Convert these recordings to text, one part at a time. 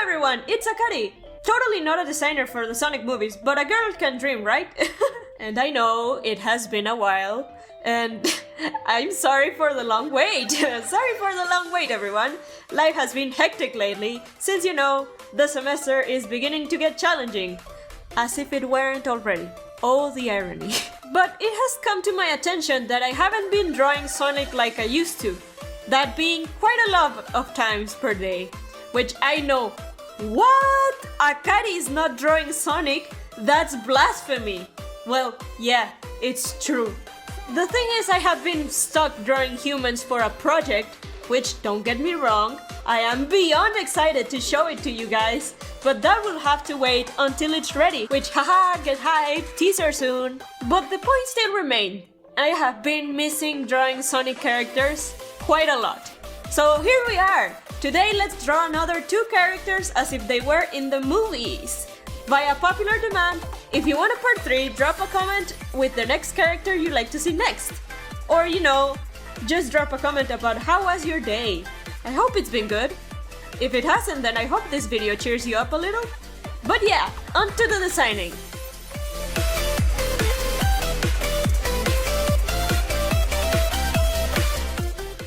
everyone, it's Akari! Totally not a designer for the Sonic movies, but a girl can dream, right? And I know it has been a while, and I'm sorry for the long wait. Sorry for the long wait, everyone. Life has been hectic lately, since you know, the semester is beginning to get challenging. As if it weren't already. Oh, the irony. But it has come to my attention that I haven't been drawing Sonic like I used to. That being quite a lot of times per day. Which I know, what? Akari is not drawing Sonic? That's blasphemy. Well, yeah, it's true. The thing is, I have been stuck drawing humans for a project, which, don't get me wrong, I am beyond excited to show it to you guys, but that will have to wait until it's ready, which haha, get hyped, teaser soon. But the point still remains. I have been missing drawing Sonic characters quite a lot. So here we are. Today let's draw another 2 characters as if they were in the movies. Via popular demand, if you want a part 3, drop a comment with the next character you'd like to see next. Or you know, just drop a comment about how was your day. I hope it's been good. If it hasn't, then I hope this video cheers you up a little. But yeah, on to the designing.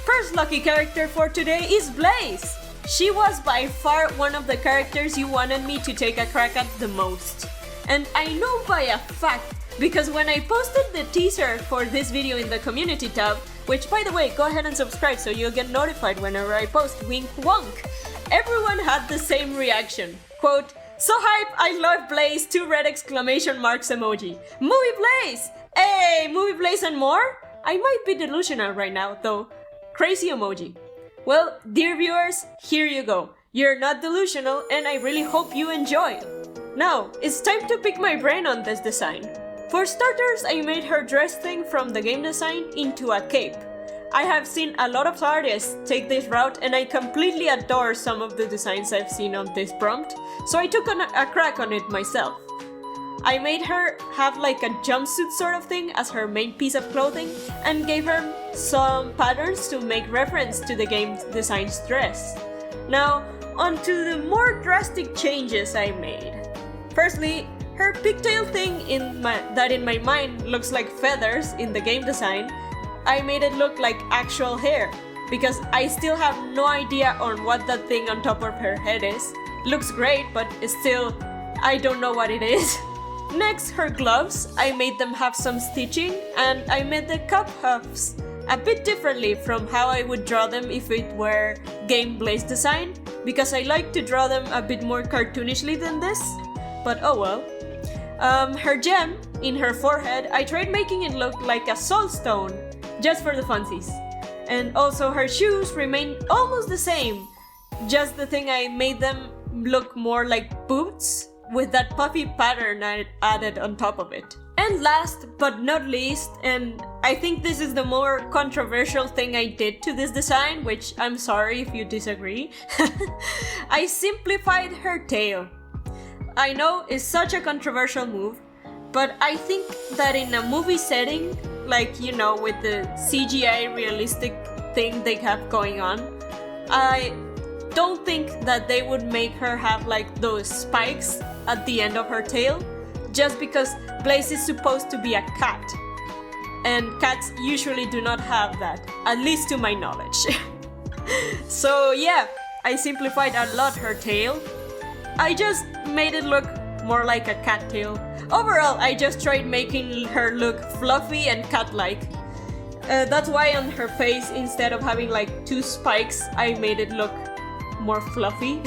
First lucky character for today is Blaze. She was by far one of the characters you wanted me to take a crack at the most. And I know by a fact, because when I posted the teaser for this video in the community tab, which by the way, go ahead and subscribe so you'll get notified whenever I post, wink wonk, everyone had the same reaction. Quote, "So hype, I love Blaze, 2 red exclamation marks emoji. Movie Blaze! Hey, movie Blaze and more? I might be delusional right now though. Crazy emoji. Well, dear viewers, here you go. You're not delusional and I really hope you enjoy. Now, it's time to pick my brain on this design. For starters, I made her dress thing from the game design into a cape. I have seen a lot of artists take this route and I completely adore some of the designs I've seen on this prompt, so I took a crack on it myself. I made her have like a jumpsuit sort of thing as her main piece of clothing and gave her some patterns to make reference to the game design's dress. Now, on to the more drastic changes I made. Firstly, her pigtail thing that in my mind looks like feathers in the game design, I made it look like actual hair, because I still have no idea on what that thing on top of her head is. Looks great, but still, I don't know what it is. Next, her gloves, I made them have some stitching, and I made the cup cuffs a bit differently from how I would draw them if it were Game Blaze design, because I like to draw them a bit more cartoonishly than this, but oh well. Her gem in her forehead, I tried making it look like a soul stone, just for the funsies. And also her shoes remain almost the same, just the thing I made them look more like boots, with that puffy pattern I added on top of it. And last but not least, and I think this is the more controversial thing I did to this design, which I'm sorry if you disagree, I simplified her tail. I know it's such a controversial move, but I think that in a movie setting, like you know, with the CGI realistic thing they have going on, I don't think that they would make her have like those spikes at the end of her tail, just because Blaze is supposed to be a cat. And cats usually do not have that, at least to my knowledge. So yeah, I simplified a lot her tail. I just made it look more like a cat tail. Overall, I just tried making her look fluffy and cat-like. That's why on her face, instead of having like 2 spikes, I made it look more fluffy.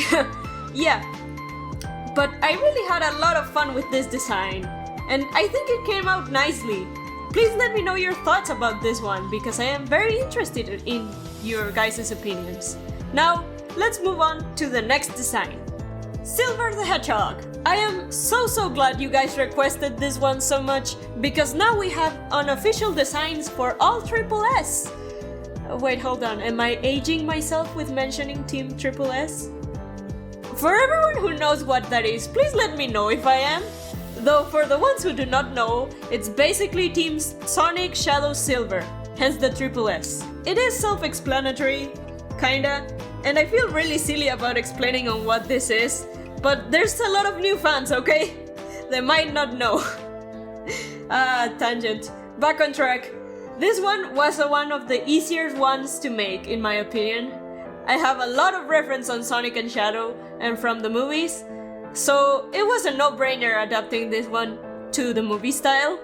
Yeah, but I really had a lot of fun with this design, and I think it came out nicely. Please let me know your thoughts about this one, because I am very interested in your guys' opinions. Now, let's move on to the next design. Silver the Hedgehog. I am so glad you guys requested this one so much, because now we have unofficial designs for all Triple S. Wait, hold on, am I aging myself with mentioning Team Triple S? For everyone who knows what that is, please let me know if I am. Though for the ones who do not know, it's basically Teams Sonic, Shadow, Silver, hence the Triple S. It is self-explanatory, kinda, And I feel really silly about explaining on what this is, but there's a lot of new fans, okay? They might not know. Tangent. Back on track. This one was one of the easier ones to make, in my opinion. I have a lot of reference on Sonic and Shadow and from the movies, so it was a no-brainer adapting this one to the movie style.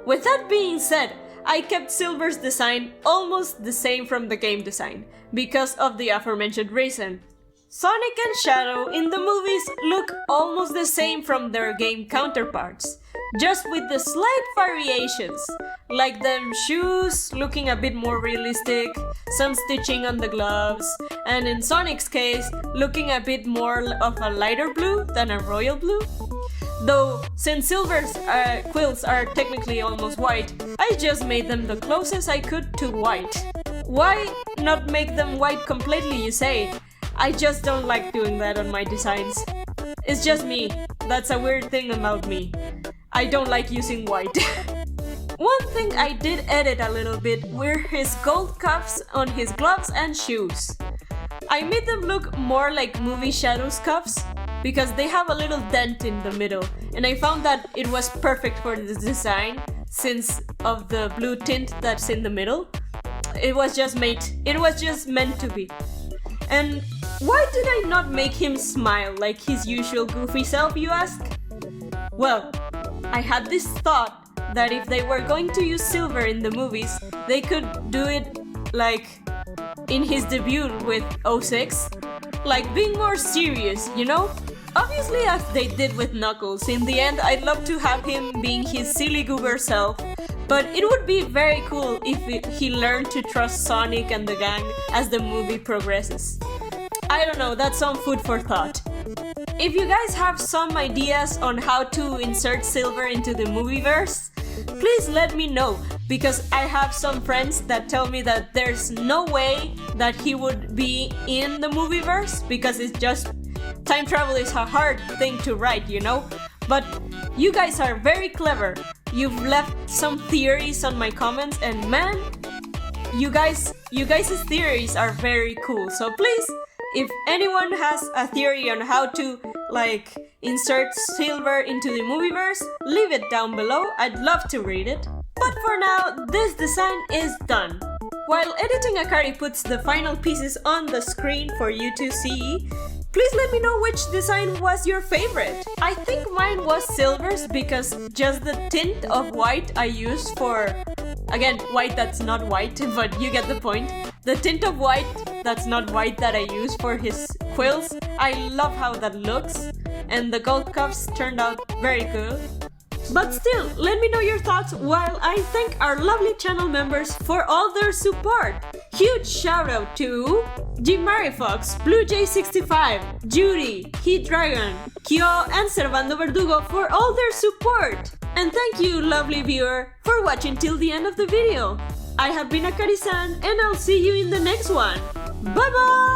With that being said, I kept Silver's design almost the same from the game design, because of the aforementioned reason. Sonic and Shadow in the movies look almost the same from their game counterparts, just with the slight variations, like them shoes looking a bit more realistic, some stitching on the gloves, and in Sonic's case, looking a bit more of a lighter blue than a royal blue. Though, since Silver's quills are technically almost white, I just made them the closest I could to white. Why not make them white completely, you say? I just don't like doing that on my designs. It's just me. That's a weird thing about me. I don't like using white. One thing I did edit a little bit were his gold cuffs on his gloves and shoes. I made them look more like movie Shadow's cuffs because they have a little dent in the middle, and I found that it was perfect for this design since of the blue tint that's in the middle. It was just meant to be. And why did I not make him smile like his usual goofy self, you ask? Well, I had this thought that if they were going to use Silver in the movies, they could do it like in his debut with 06, like being more serious, you know? Obviously, as they did with Knuckles, in the end I'd love to have him being his silly goober self, but it would be very cool if he learned to trust Sonic and the gang as the movie progresses. I don't know, that's some food for thought. If you guys have some ideas on how to insert Silver into the movieverse, please let me know, because I have some friends that tell me that there's no way that he would be in the movieverse because it's just time travel is a hard thing to write, you know? But you guys are very clever. You've left some theories on my comments, and man, you guys' theories are very cool. So please, if anyone has a theory on how to like insert Silver into the movieverse, leave it down below. I'd love to read it. But for now, this design is done. While editing, Akari puts the final pieces on the screen for you to see. Please let me know which design was your favorite. I think mine was Silver's because just the tint of white I used for, again, white that's not white, but you get the point. The tint of white that's not white that I used for his quills, I love how that looks, and the gold cuffs turned out very good. But still, let me know your thoughts while I thank our lovely channel members for all their support. Huge shout out to Fox, BlueJ65, Judy, Heat Dragon, Kyo, and Servando Verdugo for all their support. And thank you, lovely viewer, for watching till the end of the video. I have been Akari-san, and I'll see you in the next one. Bye bye!